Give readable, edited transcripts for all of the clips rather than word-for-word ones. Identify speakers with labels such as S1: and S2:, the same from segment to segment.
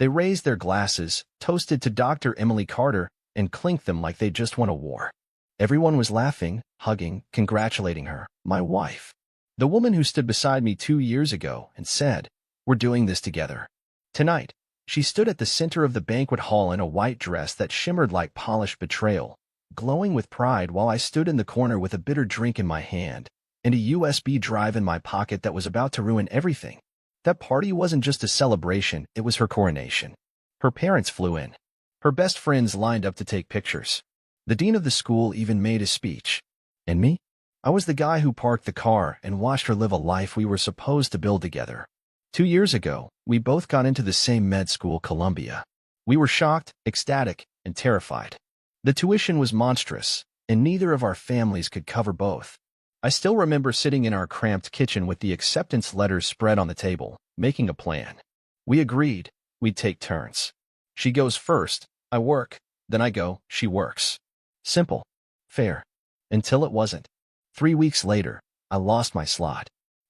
S1: They raised their glasses, toasted to Dr. Emily Carter, and clinked them like they'd just won a war. Everyone was laughing, hugging, congratulating her, my wife. The woman who stood beside me 2 years ago and said, "We're doing this together." Tonight, she stood at the center of the banquet hall in a white dress that shimmered like polished betrayal, glowing with pride while I stood in the corner with a bitter drink in my hand and a USB drive in my pocket that was about to ruin everything. That party wasn't just a celebration, it was her coronation. Her parents flew in. Her best friends lined up to take pictures. The dean of the school even made a speech. And me? I was the guy who parked the car and watched her live a life we were supposed to build together. 2 years ago, we both got into the same med school, Columbia. We were shocked, ecstatic, and terrified. The tuition was monstrous, and neither of our families could cover both. I still remember sitting in our cramped kitchen with the acceptance letters spread on the table, making a plan. We agreed we'd take turns. She goes first, I work, then I go, she works. Simple. Fair. Until it wasn't. 3 weeks later, I lost my slot.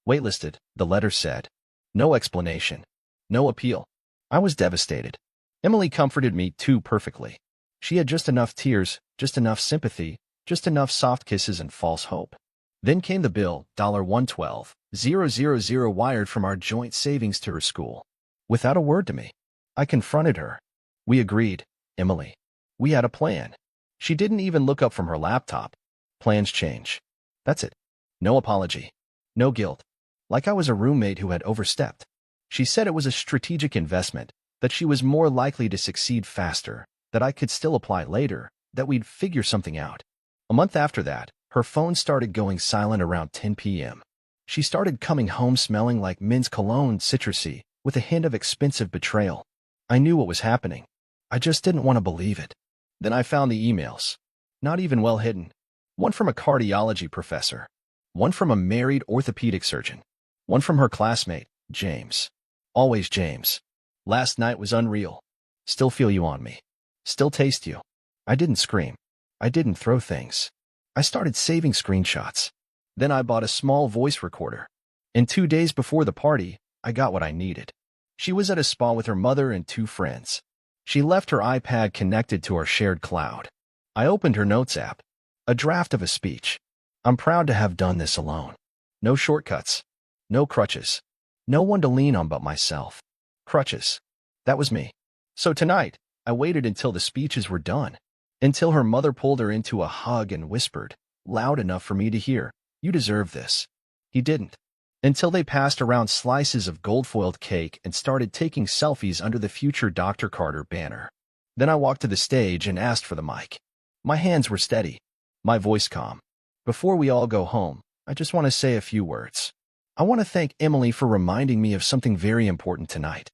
S1: Waitlisted, the letter said. No explanation. No appeal. I was devastated. Emily comforted me too perfectly. She had just enough tears, just enough sympathy, just enough soft kisses and false hope. Then came the bill, $112,000 wired from our joint savings to her school. Without a word to me, I confronted her. We agreed, Emily. We had a plan. She didn't even look up from her laptop. Plans change. That's it. No apology. No guilt. Like I was a roommate who had overstepped. She said it was a strategic investment, that she was more likely to succeed faster, that I could still apply later, that we'd figure something out. A month after that, her phone started going silent around 10 p.m. She started coming home smelling like men's cologne, citrusy, with a hint of expensive betrayal. I knew what was happening. I just didn't want to believe it. Then I found the emails. Not even well hidden. One from a cardiology professor. One from a married orthopedic surgeon. One from her classmate, James. Always James. Last night was unreal. Still feel you on me. Still taste you. I didn't scream. I didn't throw things. I started saving screenshots. Then I bought a small voice recorder. And 2 days before the party, I got what I needed. She was at a spa with her mother and 2 friends. She left her iPad connected to our shared cloud. I opened her notes app. A draft of a speech. I'm proud to have done this alone. No shortcuts. No crutches. No one to lean on but myself. Crutches. That was me. So tonight, I waited until the speeches were done. Until her mother pulled her into a hug and whispered, loud enough for me to hear, "You deserve this." He didn't. Until they passed around slices of gold-foiled cake and started taking selfies under the future Dr. Carter banner. Then I walked to the stage and asked for the mic. My hands were steady. My voice calm. Before we all go home, I just want to say a few words. I want to thank Emily for reminding me of something very important tonight.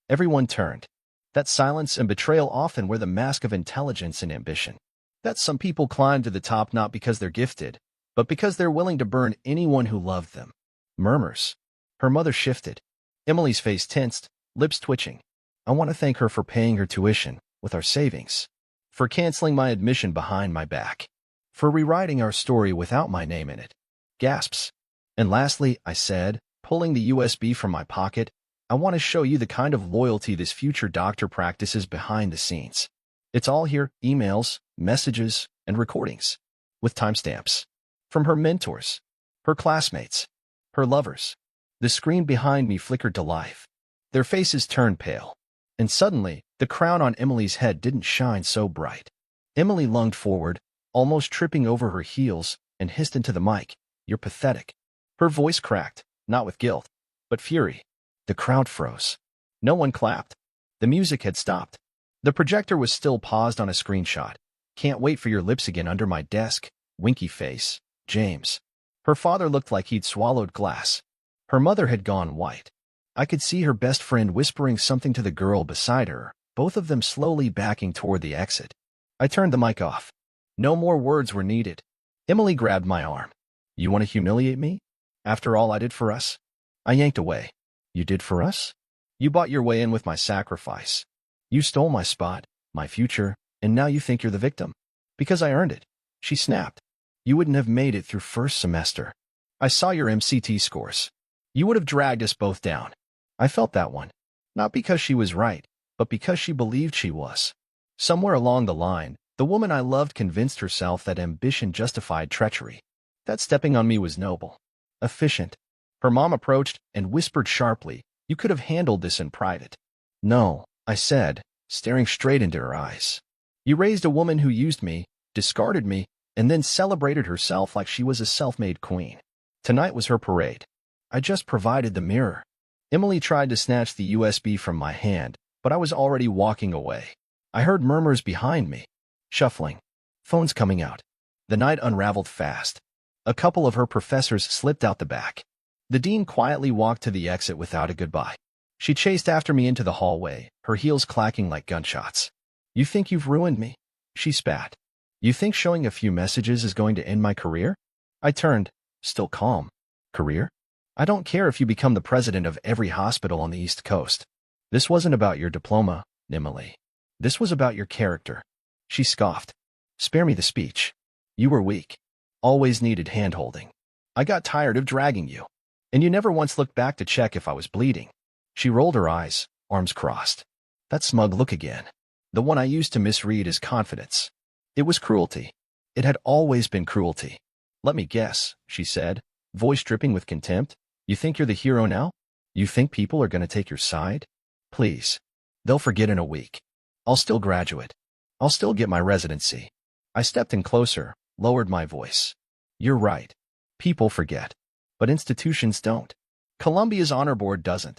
S1: Everyone turned. That silence and betrayal often wear the mask of intelligence and ambition. That some people climb to the top not because they're gifted, but because they're willing to burn anyone who loved them. Murmurs. Her mother shifted. Emily's face tensed, lips twitching. I want to thank her for paying her tuition with our savings. For canceling my admission behind my back. For rewriting our story without my name in it. Gasps. And lastly, I said, pulling the USB from my pocket, I want to show you the kind of loyalty this future doctor practices behind the scenes. It's all here, emails, messages, and recordings. With timestamps. From her mentors. Her classmates. Her lovers. The screen behind me flickered to life. Their faces turned pale. And suddenly, the crown on Emily's head didn't shine so bright. Emily lunged forward, almost tripping over her heels, and hissed into the mic, "You're pathetic." Her voice cracked, not with guilt, but fury. The crowd froze. No one clapped. The music had stopped. The projector was still paused on a screenshot. "Can't wait for your lips again under my desk, winky face, James." Her father looked like he'd swallowed glass. Her mother had gone white. I could see her best friend whispering something to the girl beside her, both of them slowly backing toward the exit. I turned the mic off. No more words were needed. Emily grabbed my arm. "You want to humiliate me? After all I did for us?" I yanked away. "You did for us? You bought your way in with my sacrifice. You stole my spot, my future, and now you think you're the victim. Because I earned it." She snapped. "You wouldn't have made it through first semester. I saw your MCT scores. You would have dragged us both down." I felt that one. Not because she was right, but because she believed she was. Somewhere along the line, the woman I loved convinced herself that ambition justified treachery, that stepping on me was noble, efficient. Her mom approached and whispered sharply, "You could have handled this in private." "No," I said, staring straight into her eyes. "You raised a woman who used me, discarded me, and then celebrated herself like she was a self-made queen. Tonight was her parade. I just provided the mirror." Emily tried to snatch the USB from my hand, but I was already walking away. I heard murmurs behind me. Shuffling. Phones coming out. The night unraveled fast. A couple of her professors slipped out the back. The dean quietly walked to the exit without a goodbye. She chased after me into the hallway, her heels clacking like gunshots. "You think you've ruined me?" she spat. "You think showing a few messages is going to end my career?" I turned, still calm. "Career? I don't care if you become the president of every hospital on the East Coast. This wasn't about your diploma, Emily. This was about your character." She scoffed. "Spare me the speech. You were weak. Always needed hand-holding. I got tired of dragging you. And you never once looked back to check if I was bleeding." She rolled her eyes, arms crossed. That smug look again. The one I used to misread as confidence. It was cruelty. It had always been cruelty. "Let me guess," she said, voice dripping with contempt. "You think you're the hero now? You think people are going to take your side? Please. They'll forget in a week. I'll still graduate. I'll still get my residency." I stepped in closer, lowered my voice. "You're right. People forget. But institutions don't. Columbia's honor board doesn't.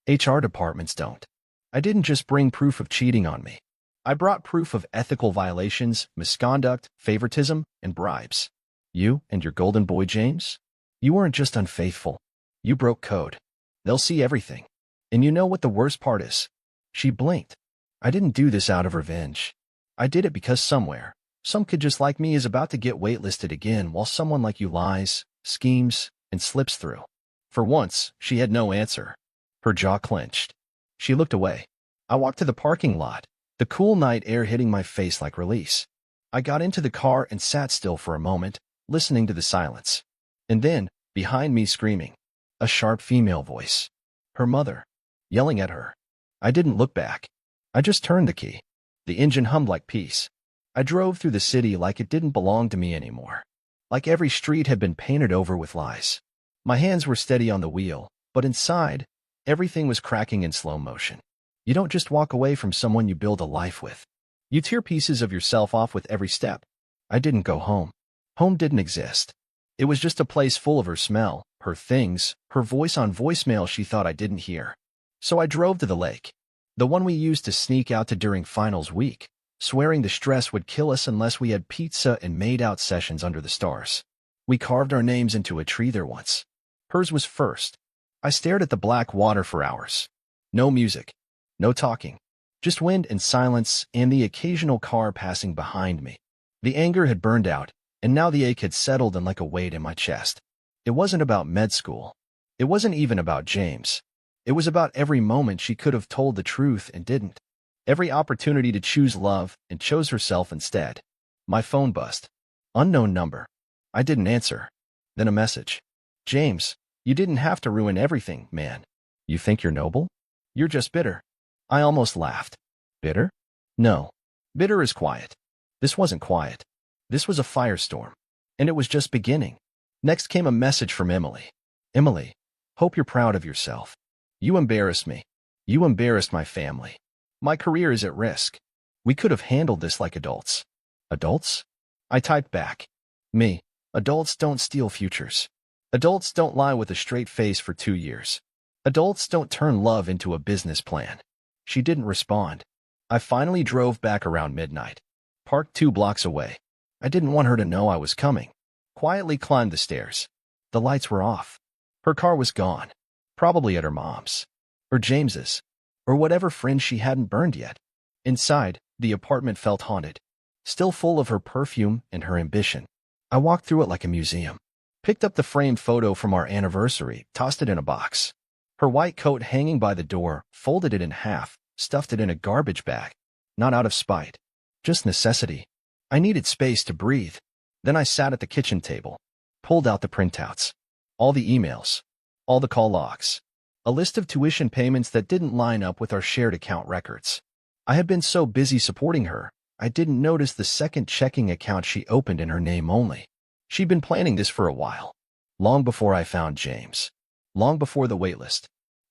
S1: HR departments don't. I didn't just bring proof of cheating on me. I brought proof of ethical violations, misconduct, favoritism, and bribes. You and your golden boy, James? You weren't just unfaithful. You broke code. They'll see everything. And you know what the worst part is?" She blinked. "I didn't do this out of revenge. I did it because somewhere, some kid just like me is about to get waitlisted again while someone like you lies, schemes, and slips through." For once, she had no answer. Her jaw clenched. She looked away. I walked to the parking lot, the cool night air hitting my face like release. I got into the car and sat still for a moment, listening to the silence. And then, behind me screaming, a sharp female voice. Her mother, yelling at her. I didn't look back. I just turned the key. The engine hummed like peace. I drove through the city like it didn't belong to me anymore. Like every street had been painted over with lies. My hands were steady on the wheel, but inside, everything was cracking in slow motion. You don't just walk away from someone you build a life with. You tear pieces of yourself off with every step. I didn't go home. Home didn't exist. It was just a place full of her smell, her things, her voice on voicemail she thought I didn't hear. So I drove to the lake, the one we used to sneak out to during finals week, swearing the stress would kill us unless we had pizza and made-out sessions under the stars. We carved our names into a tree there once. Hers was first. I stared at the black water for hours. No music. No talking. Just wind and silence and the occasional car passing behind me. The anger had burned out, and now the ache had settled in like a weight in my chest. It wasn't about med school. It wasn't even about James. It was about every moment she could have told the truth and didn't. Every opportunity to choose love and chose herself instead. My phone buzzed. Unknown number. I didn't answer. Then a message. "James, you didn't have to ruin everything, man. You think you're noble? You're just bitter." I almost laughed. Bitter? No. Bitter is quiet. This wasn't quiet. This was a firestorm. And it was just beginning. Next came a message from Emily. "Emily, hope you're proud of yourself. You embarrassed me. You embarrassed my family. My career is at risk. We could have handled this like adults." Adults? I typed back. Me. Adults don't steal futures. Adults don't lie with a straight face for 2 years. Adults don't turn love into a business plan. She didn't respond. I finally drove back around midnight. Parked 2 blocks away. I didn't want her to know I was coming. Quietly climbed the stairs. The lights were off. Her car was gone. Probably at her mom's. Or James's. Or whatever friend she hadn't burned yet. Inside, the apartment felt haunted. Still full of her perfume and her ambition. I walked through it like a museum. Picked up the framed photo from our anniversary, tossed it in a box. Her white coat hanging by the door, folded it in half, stuffed it in a garbage bag. Not out of spite. Just necessity. I needed space to breathe. Then I sat at the kitchen table. Pulled out the printouts. All the emails. All the call logs. A list of tuition payments that didn't line up with our shared account records. I had been so busy supporting her, I didn't notice the second checking account she opened in her name only. She'd been planning this for a while. Long before I found James. Long before the waitlist.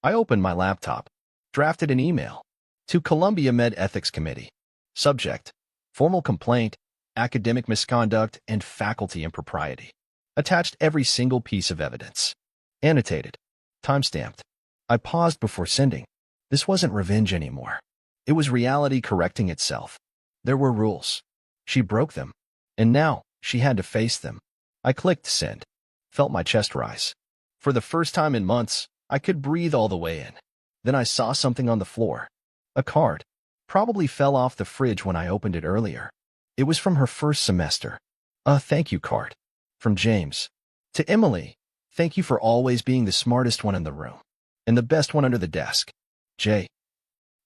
S1: I opened my laptop. Drafted an email. To Columbia Med Ethics Committee. Subject: formal complaint, academic misconduct, and faculty impropriety. Attached every single piece of evidence. Annotated. Timestamped. I paused before sending. This wasn't revenge anymore. It was reality correcting itself. There were rules. She broke them. And now, she had to face them. I clicked send. Felt my chest rise. For the first time in months, I could breathe all the way in. Then I saw something on the floor. A card. Probably fell off the fridge when I opened it earlier. It was from her first semester. A thank you card. From James. To Emily, thank you for always being the smartest one in the room. And the best one under the desk. J.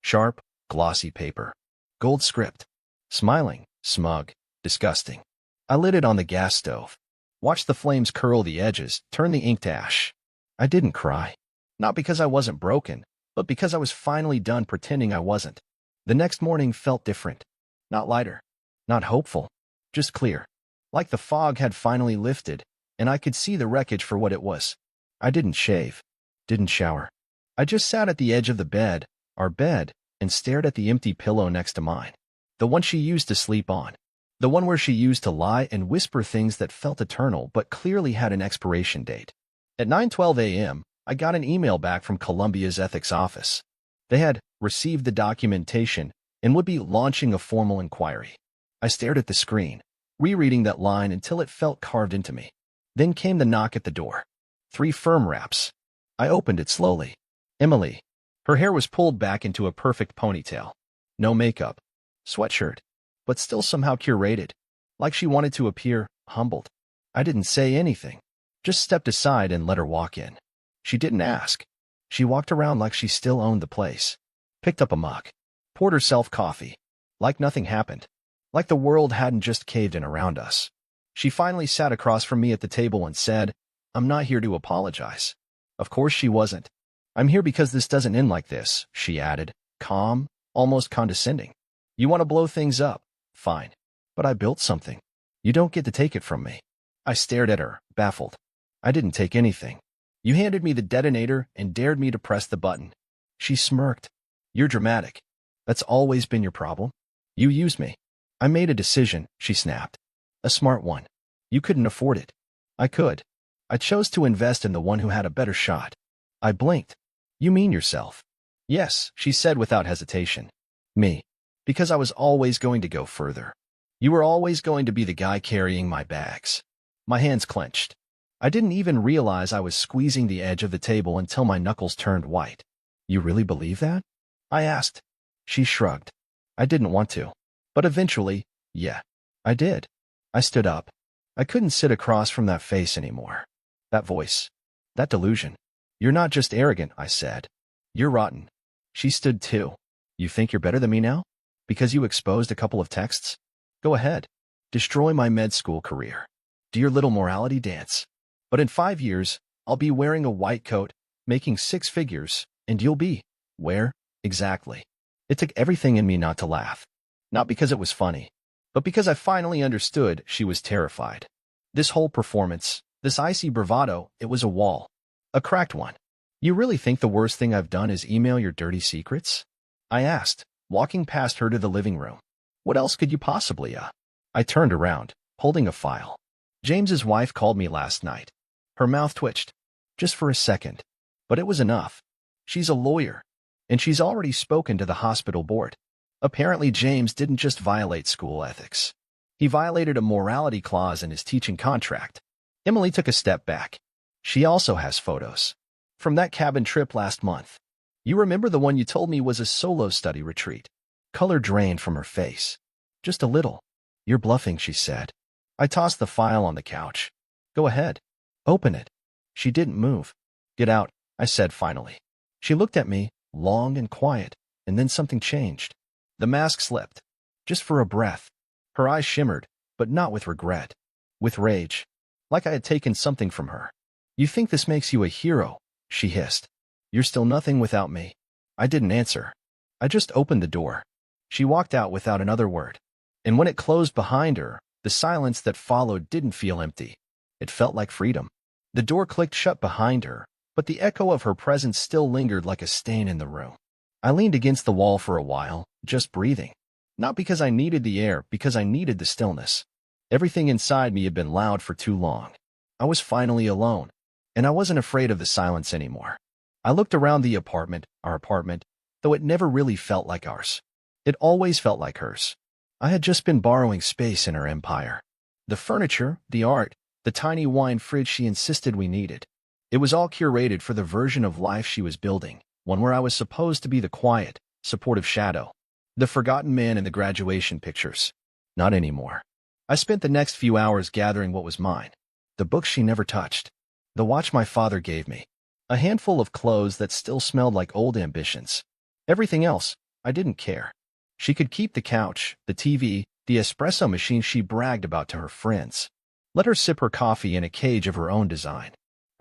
S1: Sharp, glossy paper. Gold script. Smiling, smug, disgusting. I lit it on the gas stove. Watched the flames curl the edges, turn the ink to ash. I didn't cry. Not because I wasn't broken, but because I was finally done pretending I wasn't. The next morning felt different. Not lighter. Not hopeful. Just clear. Like the fog had finally lifted, and I could see the wreckage for what it was. I didn't shave. Didn't shower. I just sat at the edge of the bed, our bed, and stared at the empty pillow next to mine. The one she used to sleep on. The one where she used to lie and whisper things that felt eternal but clearly had an expiration date. At 9:12 a.m., I got an email back from Columbia's ethics office. They had received the documentation and would be launching a formal inquiry. I stared at the screen, rereading that line until it felt carved into me. Then came the knock at the door. 3 firm raps. I opened it slowly. Emily. Her hair was pulled back into a perfect ponytail. No makeup. Sweatshirt. But still somehow curated. Like she wanted to appear humbled. I didn't say anything. Just stepped aside and let her walk in. She didn't ask. She walked around like she still owned the place. Picked up a mug. Poured herself coffee. Like nothing happened. Like the world hadn't just caved in around us. She finally sat across from me at the table and said, "I'm not here to apologize." Of course she wasn't. "I'm here because this doesn't end like this," she added, calm, almost condescending. "You want to blow things up? Fine. But I built something. You don't get to take it from me." I stared at her, baffled. "I didn't take anything. You handed me the detonator and dared me to press the button." She smirked. "You're dramatic. That's always been your problem. You used me." "I made a decision," she snapped. "A smart one. You couldn't afford it. I could. I chose to invest in the one who had a better shot." I blinked. "You mean yourself?" "Yes," she said without hesitation. "Me. Because I was always going to go further. You were always going to be the guy carrying my bags." My hands clenched. I didn't even realize I was squeezing the edge of the table until my knuckles turned white. "You really believe that?" I asked. She shrugged. I didn't want to. But eventually, yeah, I did. I stood up. I couldn't sit across from that face anymore. That voice. That delusion. "You're not just arrogant," I said. "You're rotten." She stood too. "You think you're better than me now? Because you exposed a couple of texts? Go ahead. Destroy my med school career. Do your little morality dance. But in 5 years, I'll be wearing a white coat, making 6 figures, and you'll be, where, exactly?" It took everything in me not to laugh. Not because it was funny, but because I finally understood she was terrified. This whole performance, this icy bravado, it was a wall. A cracked one. "You really think the worst thing I've done is email your dirty secrets?" I asked, walking past her to the living room. "What else could you possibly, I turned around, holding a file. "James's wife called me last night." Her mouth twitched. Just for a second. But it was enough. She's a lawyer. And she's already spoken to the hospital board. Apparently James didn't just violate school ethics. He violated a morality clause in his teaching contract. Emily took a step back. She also has photos. From that cabin trip last month. "You remember the one you told me was a solo study retreat?" Color drained from her face. "Just a little." "You're bluffing," she said. I tossed the file on the couch. "Go ahead. Open it." She didn't move. "Get out," I said finally. She looked at me, long and quiet, and then something changed. The mask slipped. Just for a breath. Her eyes shimmered, but not with regret. With rage. Like I had taken something from her. "You think this makes you a hero?" she hissed. You're still nothing without me. I didn't answer. I just opened the door. She walked out without another word. And when it closed behind her, the silence that followed didn't feel empty. It felt like freedom. The door clicked shut behind her, but the echo of her presence still lingered like a stain in the room. I leaned against the wall for a while, just breathing. Not because I needed the air, because I needed the stillness. Everything inside me had been loud for too long. I was finally alone, and I wasn't afraid of the silence anymore. I looked around the apartment, our apartment, though it never really felt like ours. It always felt like hers. I had just been borrowing space in her empire. The furniture, the art, the tiny wine fridge she insisted we needed. It was all curated for the version of life she was building, one where I was supposed to be the quiet, supportive shadow. The forgotten man in the graduation pictures. Not anymore. I spent the next few hours gathering what was mine. The books she never touched. The watch my father gave me. A handful of clothes that still smelled like old ambitions. Everything else, I didn't care. She could keep the couch, the TV, the espresso machine she bragged about to her friends. Let her sip her coffee in a cage of her own design.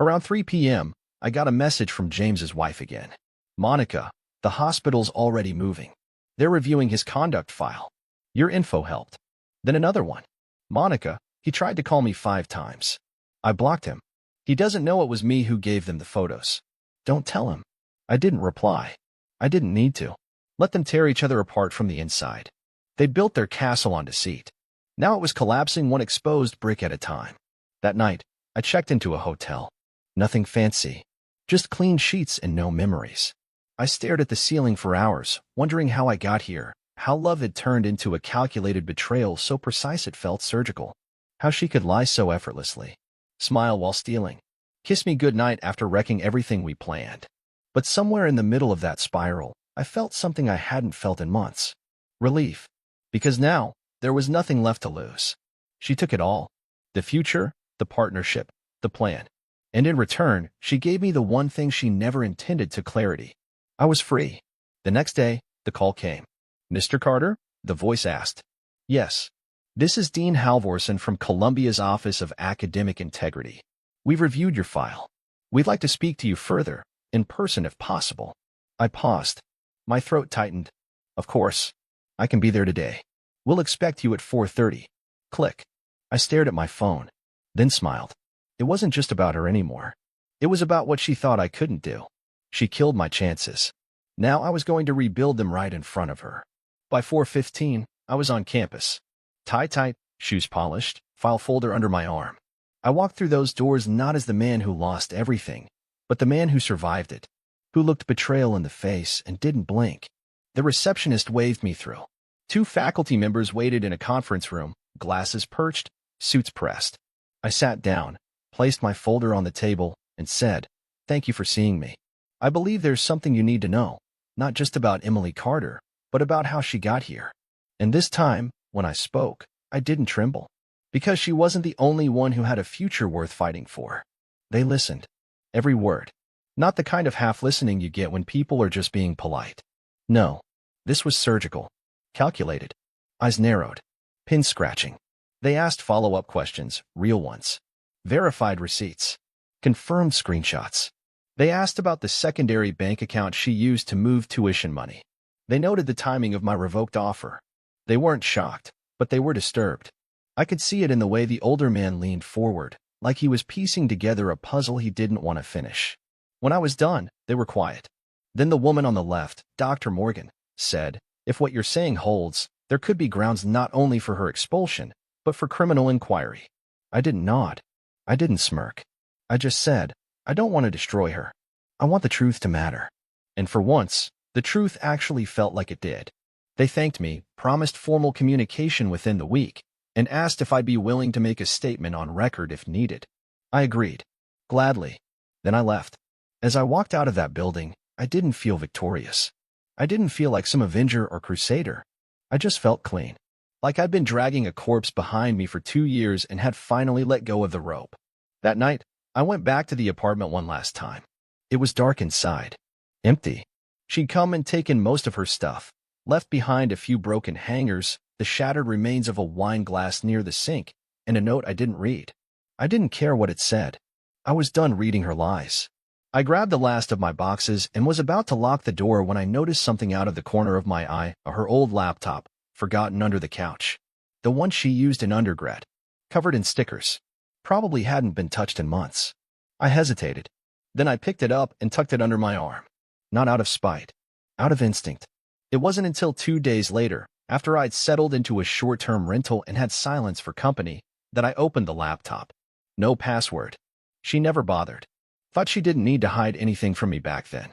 S1: Around 3 p.m., I got a message from James's wife again. Monica, the hospital's already moving. They're reviewing his conduct file. Your info helped. Then another one. Monica, he tried to call me 5 times. I blocked him. He doesn't know it was me who gave them the photos. Don't tell him. I didn't reply. I didn't need to. Let them tear each other apart from the inside. They'd built their castle on deceit. Now it was collapsing one exposed brick at a time. That night, I checked into a hotel. Nothing fancy. Just clean sheets and no memories. I stared at the ceiling for hours, wondering how I got here, how love had turned into a calculated betrayal so precise it felt surgical, how she could lie so effortlessly, smile while stealing, kiss me goodnight after wrecking everything we planned. But somewhere in the middle of that spiral, I felt something I hadn't felt in months. Relief. Because now, there was nothing left to lose. She took it all. The future, the partnership, the plan. And in return, she gave me the one thing she never intended to clarity. I was free. The next day, the call came. Mr. Carter? The voice asked. Yes. This is Dean Halvorson from Columbia's Office of Academic Integrity. We've reviewed your file. We'd like to speak to you further, in person if possible. I paused. My throat tightened. Of course. I can be there today. We'll expect you at 4:30. Click. I stared at my phone, then smiled. It wasn't just about her anymore. It was about what she thought I couldn't do. She killed my chances. Now I was going to rebuild them right in front of her. By 4:15, I was on campus. Tie tight, shoes polished, file folder under my arm. I walked through those doors not as the man who lost everything, but the man who survived it, who looked betrayal in the face and didn't blink. The receptionist waved me through. 2 faculty members waited in a conference room, glasses perched, suits pressed. I sat down, placed my folder on the table, and said, "Thank you for seeing me. I believe there's something you need to know, not just about Emily Carter, but about how she got here." And this time, when I spoke, I didn't tremble. Because she wasn't the only one who had a future worth fighting for. They listened. Every word. Not the kind of half-listening you get when people are just being polite. No. This was surgical. Calculated. Eyes narrowed. Pin scratching. They asked follow-up questions, real ones. Verified receipts. Confirmed screenshots. They asked about the secondary bank account she used to move tuition money. They noted the timing of my revoked offer. They weren't shocked, but they were disturbed. I could see it in the way the older man leaned forward, like he was piecing together a puzzle he didn't want to finish. When I was done, they were quiet. Then the woman on the left, Dr. Morgan, said, "If what you're saying holds, there could be grounds not only for her expulsion, but for criminal inquiry." I didn't nod. I didn't smirk. I just said, "I don't want to destroy her. I want the truth to matter." And for once, the truth actually felt like it did. They thanked me, promised formal communication within the week, and asked if I'd be willing to make a statement on record if needed. I agreed. Gladly. Then I left. As I walked out of that building, I didn't feel victorious. I didn't feel like some avenger or crusader. I just felt clean. Like I'd been dragging a corpse behind me for 2 years and had finally let go of the rope. That night, I went back to the apartment one last time. It was dark inside. Empty. She'd come and taken most of her stuff, left behind a few broken hangers, the shattered remains of a wine glass near the sink, and a note I didn't read. I didn't care what it said. I was done reading her lies. I grabbed the last of my boxes and was about to lock the door when I noticed something out of the corner of my eye, her old laptop, forgotten under the couch. The one she used in undergrad, covered in stickers. Probably hadn't been touched in months. I hesitated. Then I picked it up and tucked it under my arm. Not out of spite. Out of instinct. It wasn't until 2 days later, after I'd settled into a short-term rental and had silence for company, that I opened the laptop. No password. She never bothered. Thought she didn't need to hide anything from me back then.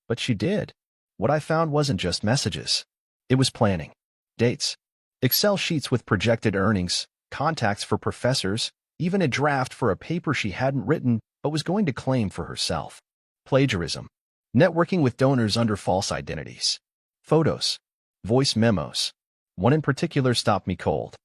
S1: But she did. What I found wasn't just messages. It was planning. Dates. Excel sheets with projected earnings, contacts for professors, even a draft for a paper she hadn't written but was going to claim for herself. Plagiarism. Networking with donors under false identities. Photos. Voice memos. One in particular stopped me cold.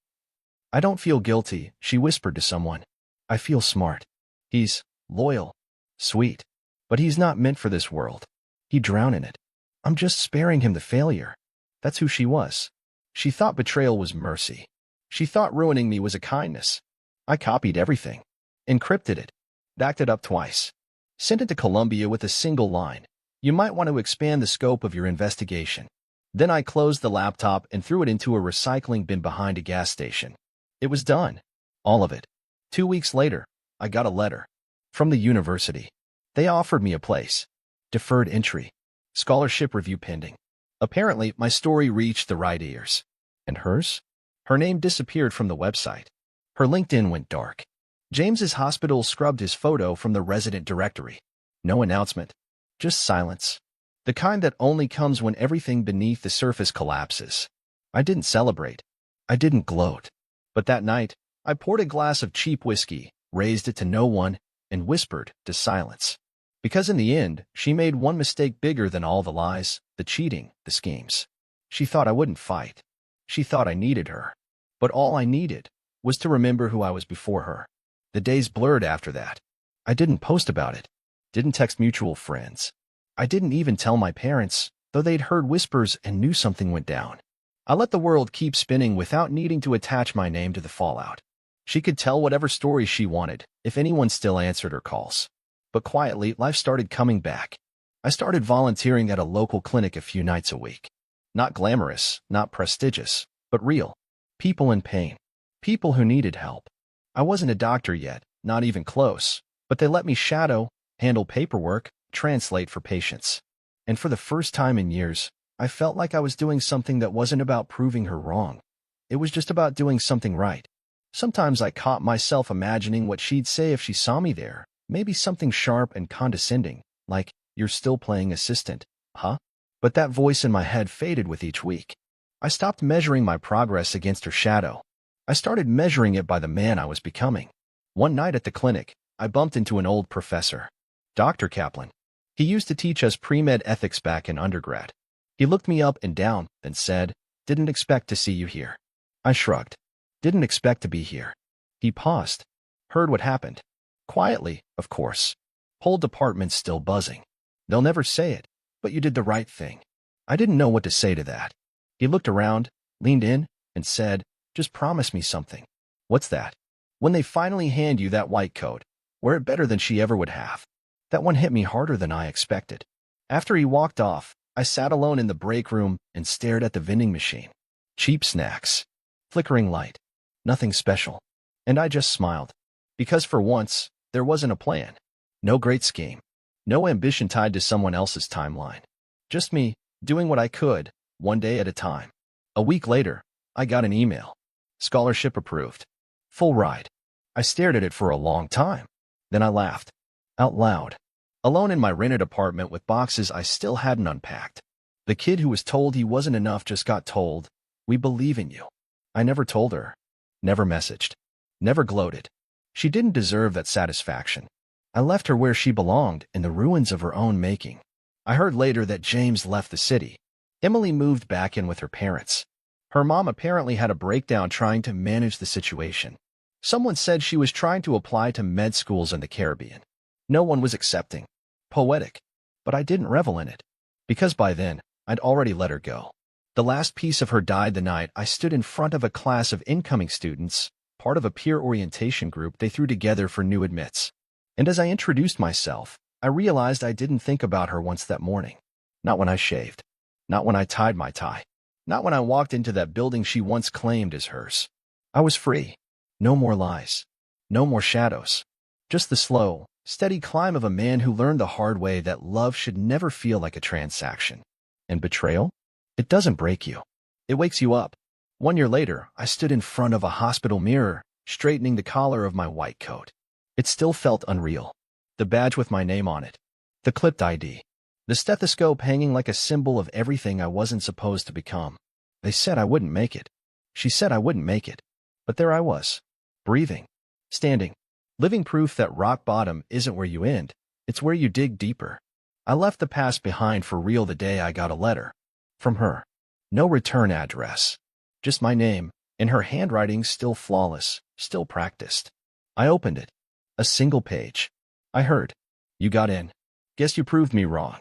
S1: "I don't feel guilty," she whispered to someone. "I feel smart. He's loyal, sweet, but he's not meant for this world. He'd drown in it. I'm just sparing him the failure." That's who she was. She thought betrayal was mercy. She thought ruining me was a kindness. I copied everything. Encrypted it. Backed it up twice. Sent it to Columbia with a single line. "You might want to expand the scope of your investigation." Then I closed the laptop and threw it into a recycling bin behind a gas station. It was done. All of it. 2 weeks later, I got a letter. From the university. They offered me a place. Deferred entry. Scholarship review pending. Apparently, my story reached the right ears. And hers? Her name disappeared from the website. Her LinkedIn went dark. James's hospital scrubbed his photo from the resident directory. No announcement. Just silence. The kind that only comes when everything beneath the surface collapses. I didn't celebrate. I didn't gloat. But that night, I poured a glass of cheap whiskey, raised it to no one, and whispered to silence. Because in the end, she made one mistake bigger than all the lies, the cheating, the schemes. She thought I wouldn't fight. She thought I needed her. But all I needed was to remember who I was before her. The days blurred after that. I didn't post about it. Didn't text mutual friends. I didn't even tell my parents, though they'd heard whispers and knew something went down. I let the world keep spinning without needing to attach my name to the fallout. She could tell whatever story she wanted, if anyone still answered her calls. But quietly, life started coming back. I started volunteering at a local clinic a few nights a week. Not glamorous, not prestigious, but real. People in pain. People who needed help. I wasn't a doctor yet, not even close, but they let me shadow, handle paperwork, translate for patients. And for the first time in years, I felt like I was doing something that wasn't about proving her wrong. It was just about doing something right. Sometimes I caught myself imagining what she'd say if she saw me there, maybe something sharp and condescending, like, "You're still playing assistant, huh?" But that voice in my head faded with each week. I stopped measuring my progress against her shadow. I started measuring it by the man I was becoming. One night at the clinic, I bumped into an old professor, Dr. Kaplan. He used to teach us pre-med ethics back in undergrad. He looked me up and down, then said, "Didn't expect to see you here." I shrugged. Didn't expect to be here. He paused. Heard what happened. Quietly, of course. Whole department's still buzzing. They'll never say it, but you did the right thing. I didn't know what to say to that. He looked around, leaned in, and said, "Just promise me something." "What's that?" "When they finally hand you that white coat, wear it better than she ever would have." That one hit me harder than I expected. After he walked off, I sat alone in the break room and stared at the vending machine. Cheap snacks. Flickering light. Nothing special. And I just smiled. Because for once, there wasn't a plan. No great scheme. No ambition tied to someone else's timeline. Just me, doing what I could, one day at a time. A week later, I got an email. Scholarship approved. Full ride. I stared at it for a long time. Then I laughed. Out loud. Alone in my rented apartment with boxes I still hadn't unpacked. The kid who was told he wasn't enough just got told, "We believe in you." I never told her. Never messaged. Never gloated. She didn't deserve that satisfaction. I left her where she belonged, in the ruins of her own making. I heard later that James left the city. Emily moved back in with her parents. Her mom apparently had a breakdown trying to manage the situation. Someone said she was trying to apply to med schools in the Caribbean. No one was accepting. Poetic. But I didn't revel in it. Because by then, I'd already let her go. The last piece of her died the night I stood in front of a class of incoming students, part of a peer orientation group they threw together for new admits. And as I introduced myself, I realized I didn't think about her once that morning. Not when I shaved. Not when I tied my tie. Not when I walked into that building she once claimed as hers. I was free. No more lies. No more shadows. Just the slow, steady climb of a man who learned the hard way that love should never feel like a transaction. And betrayal? It doesn't break you. It wakes you up. 1 year later, I stood in front of a hospital mirror, straightening the collar of my white coat. It still felt unreal. The badge with my name on it. The clipped ID. The stethoscope hanging like a symbol of everything I wasn't supposed to become. They said I wouldn't make it. She said I wouldn't make it. But there I was. Breathing. Standing. Living proof that rock bottom isn't where you end. It's where you dig deeper. I left the past behind for real the day I got a letter. From her. No return address. Just my name, and her handwriting still flawless, still practiced. I opened it. A single page. I heard. You got in. Guess you proved me wrong.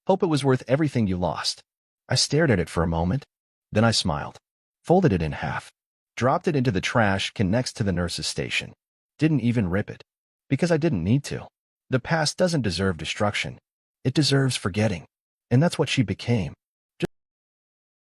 S1: Hope it was worth everything you lost. I stared at it for a moment. Then I smiled. Folded it in half. Dropped it into the trash can next to the nurse's station. Didn't even rip it. Because I didn't need to. The past doesn't deserve destruction. It deserves forgetting. And that's what she became.